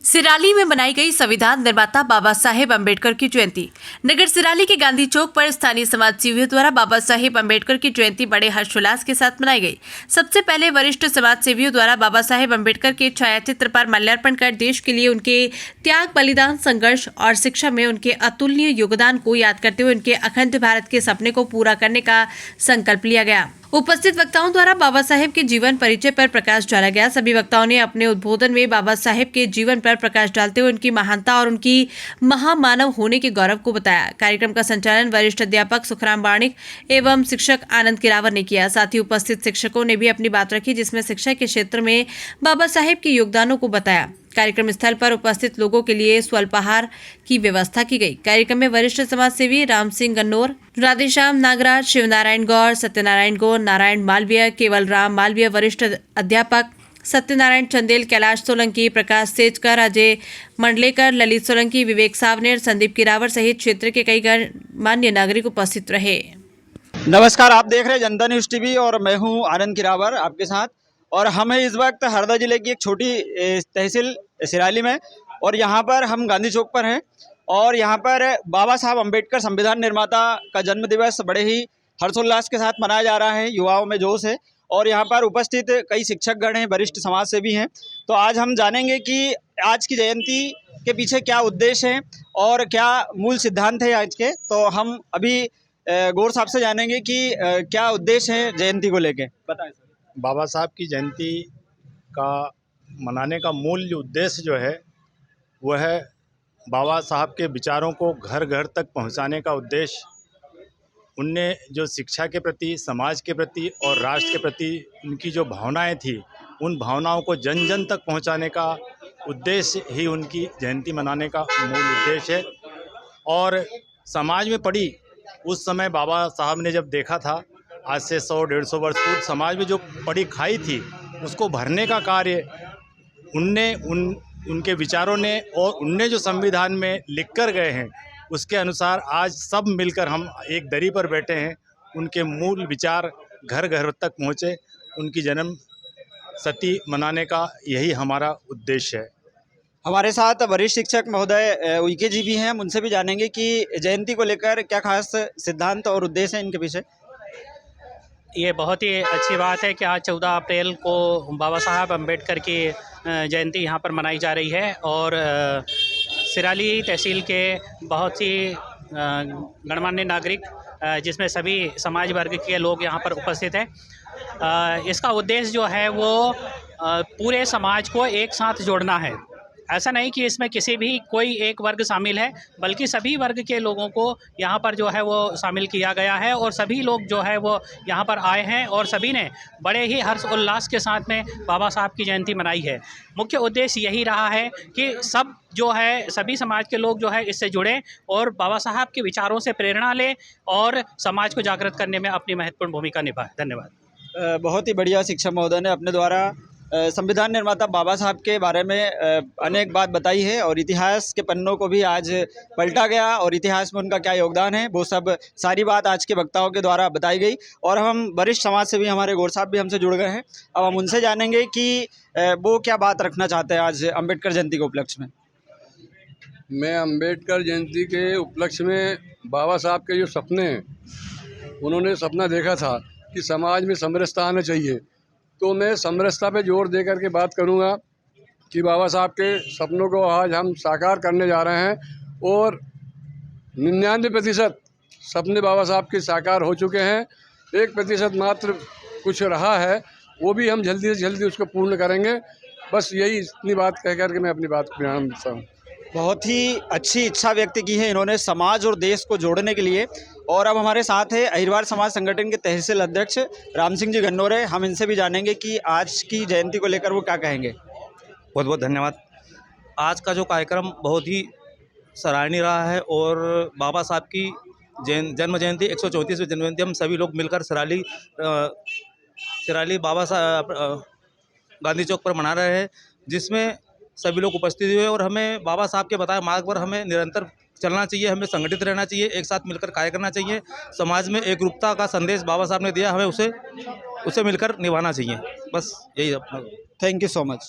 सिराली में मनाई गई संविधान निर्माता बाबा साहेब अम्बेडकर की जयंती। नगर सिराली के गांधी चौक पर स्थानीय समाजसेवियों द्वारा बाबा साहेब अम्बेडकर की जयंती बड़े हर्षोल्लास के साथ मनाई गई। सबसे पहले वरिष्ठ समाजसेवियों द्वारा बाबा साहेब अम्बेडकर के छायाचित्र पर माल्यार्पण कर देश के लिए उनके त्याग, बलिदान, संघर्ष और शिक्षा में उनके अतुलनीय योगदान को याद करते हुए उनके अखंड भारत के सपने को पूरा करने का संकल्प लिया गया। उपस्थित वक्ताओं द्वारा बाबा साहेब के जीवन परिचय पर प्रकाश डाला गया। सभी वक्ताओं ने अपने उद्बोधन में बाबा साहेब के जीवन पर प्रकाश डालते हुए उनकी महानता और उनकी महामानव होने के गौरव को बताया। कार्यक्रम का संचालन वरिष्ठ अध्यापक सुखराम बाणिक एवं शिक्षक आनंद किरावर ने किया। साथ ही उपस्थित शिक्षकों ने भी अपनी बात रखी, जिसमें शिक्षा के क्षेत्र में बाबा साहेब के योगदानों को बताया। कार्यक्रम स्थल पर उपस्थित लोगों के लिए स्वल्पाहार की व्यवस्था की गई। कार्यक्रम में वरिष्ठ समाजसेवी राम सिंह गन्नौर, राधेश्याम नागराज, शिवनारायण गौर, सत्यनारायण गौर, नारायण मालवीय, केवल राम मालवीय, वरिष्ठ अध्यापक सत्यनारायण चंदेल, कैलाश सोलंकी, प्रकाश सेजकर, अजय मंडलेकर, ललित सोलंकी, विवेक सावनेर, संदीप किरावर सहित क्षेत्र के कई गणमान्य नागरिक उपस्थित रहे। नमस्कार, आप देख रहे हैं जनता न्यूज़ टीवी और मैं हूं आनंद किरावर आपके साथ। और हम इस वक्त हरदा जिले की एक छोटी तहसील सिराली में, और यहाँ पर हम गांधी चौक पर हैं। और यहाँ पर बाबा साहब अम्बेडकर संविधान निर्माता का जन्म दिवस बड़े ही हर्षोल्लास के साथ मनाया जा रहा है। युवाओं में जोश है और यहाँ पर उपस्थित कई शिक्षकगण हैं, वरिष्ठ समाज सेवी हैं। तो आज हम जानेंगे कि आज की जयंती के पीछे क्या उद्देश्य है और क्या मूल सिद्धांत है आज के। तो हम अभी गौर साहब से जानेंगे कि क्या उद्देश्य है जयंती को लेके, बताएं सर। बाबा साहब की जयंती का मनाने का मूल उद्देश्य जो है वह है बाबा साहब के विचारों को घर घर तक पहुंचाने का उद्देश्य। उनने जो शिक्षा के प्रति, समाज के प्रति और राष्ट्र के प्रति उनकी जो भावनाएं थी, उन भावनाओं को जन जन तक पहुंचाने का उद्देश्य ही उनकी जयंती मनाने का मूल उद्देश्य है। और समाज में पड़ी उस समय बाबा साहब ने जब देखा था, आज से 100-150 वर्ष पूर्व समाज में जो पड़ी खाई थी, उसको भरने का कार्य उनके विचारों ने और उनने जो संविधान में लिख कर गए हैं, उसके अनुसार आज सब मिलकर हम एक दरी पर बैठे हैं। उनके मूल विचार घर घर तक पहुँचे, उनकी जन्म शती मनाने का यही हमारा उद्देश्य है। हमारे साथ वरिष्ठ शिक्षक महोदय उइके जी भी हैं, हम उनसे भी जानेंगे कि जयंती को लेकर क्या खास सिद्धांत और उद्देश्य है इनके पीछे। ये बहुत ही अच्छी बात है कि आज 14 अप्रैल को बाबा साहब अम्बेडकर की जयंती यहाँ पर मनाई जा रही है। और सिराली तहसील के बहुत सी गणमान्य नागरिक, जिसमें सभी समाज वर्ग के लोग यहाँ पर उपस्थित हैं। इसका उद्देश्य जो है वो पूरे समाज को एक साथ जोड़ना है। ऐसा नहीं कि इसमें किसी भी कोई एक वर्ग शामिल है, बल्कि सभी वर्ग के लोगों को यहाँ पर जो है वो शामिल किया गया है। और सभी लोग जो है वो यहाँ पर आए हैं और सभी ने बड़े ही हर्ष उल्लास के साथ में बाबा साहब की जयंती मनाई है। मुख्य उद्देश्य यही रहा है कि सब जो है सभी समाज के लोग जो है इससे जुड़ें और बाबा साहब के विचारों से प्रेरणा लें और समाज को जागृत करने में अपनी महत्वपूर्ण भूमिका निभाएं। धन्यवाद। बहुत ही बढ़िया शिक्षक महोदय ने अपने द्वारा संविधान निर्माता बाबा साहब के बारे में अनेक बात बताई है और इतिहास के पन्नों को भी आज पलटा गया और इतिहास में उनका क्या योगदान है वो सब सारी बात आज के वक्ताओं के द्वारा बताई गई। और हम वरिष्ठ समाज से भी, हमारे गौर साहब भी हमसे जुड़ गए हैं। अब हम उनसे जानेंगे कि वो क्या बात रखना चाहते हैं आज अम्बेडकर जयंती के उपलक्ष्य में। मैं अम्बेडकर जयंती के उपलक्ष्य में बाबा साहब के जो सपने हैं, उन्होंने सपना देखा था कि समाज में समरसता आना चाहिए। तो मैं समरसता पे जोर दे कर के बात करूँगा कि बाबा साहब के सपनों को आज हम साकार करने जा रहे हैं और 99% सपने बाबा साहब के साकार हो चुके हैं। 1% मात्र कुछ रहा है, वो भी हम जल्दी से जल्दी उसको पूर्ण करेंगे। बस यही इतनी बात कह कर के मैं अपनी बात को विराम देता हूँ। बहुत ही अच्छी इच्छा व्यक्त की है इन्होंने समाज और देश को जोड़ने के लिए। और अब हमारे साथ है अहिरवार समाज संगठन के तहसील अध्यक्ष राम सिंह जी गन्नौर। हम इनसे भी जानेंगे कि आज की जयंती को लेकर वो क्या कहेंगे। बहुत बहुत धन्यवाद। आज का जो कार्यक्रम बहुत ही सराहनीय रहा है और बाबा साहब की जन्म जयंती 134वीं जन्म जयंती हम सभी लोग मिलकर सिराली बाबा साहब गांधी चौक पर मना रहे हैं, जिसमें सभी लोग उपस्थित हुए। और हमें बाबा साहब के बताए मार्ग पर हमें निरंतर चलना चाहिए, हमें संगठित रहना चाहिए, एक साथ मिलकर कार्य करना चाहिए। समाज में एकरूपता का संदेश बाबा साहब ने दिया, हमें उसे मिलकर निभाना चाहिए। बस यही अपना। Thank you so much.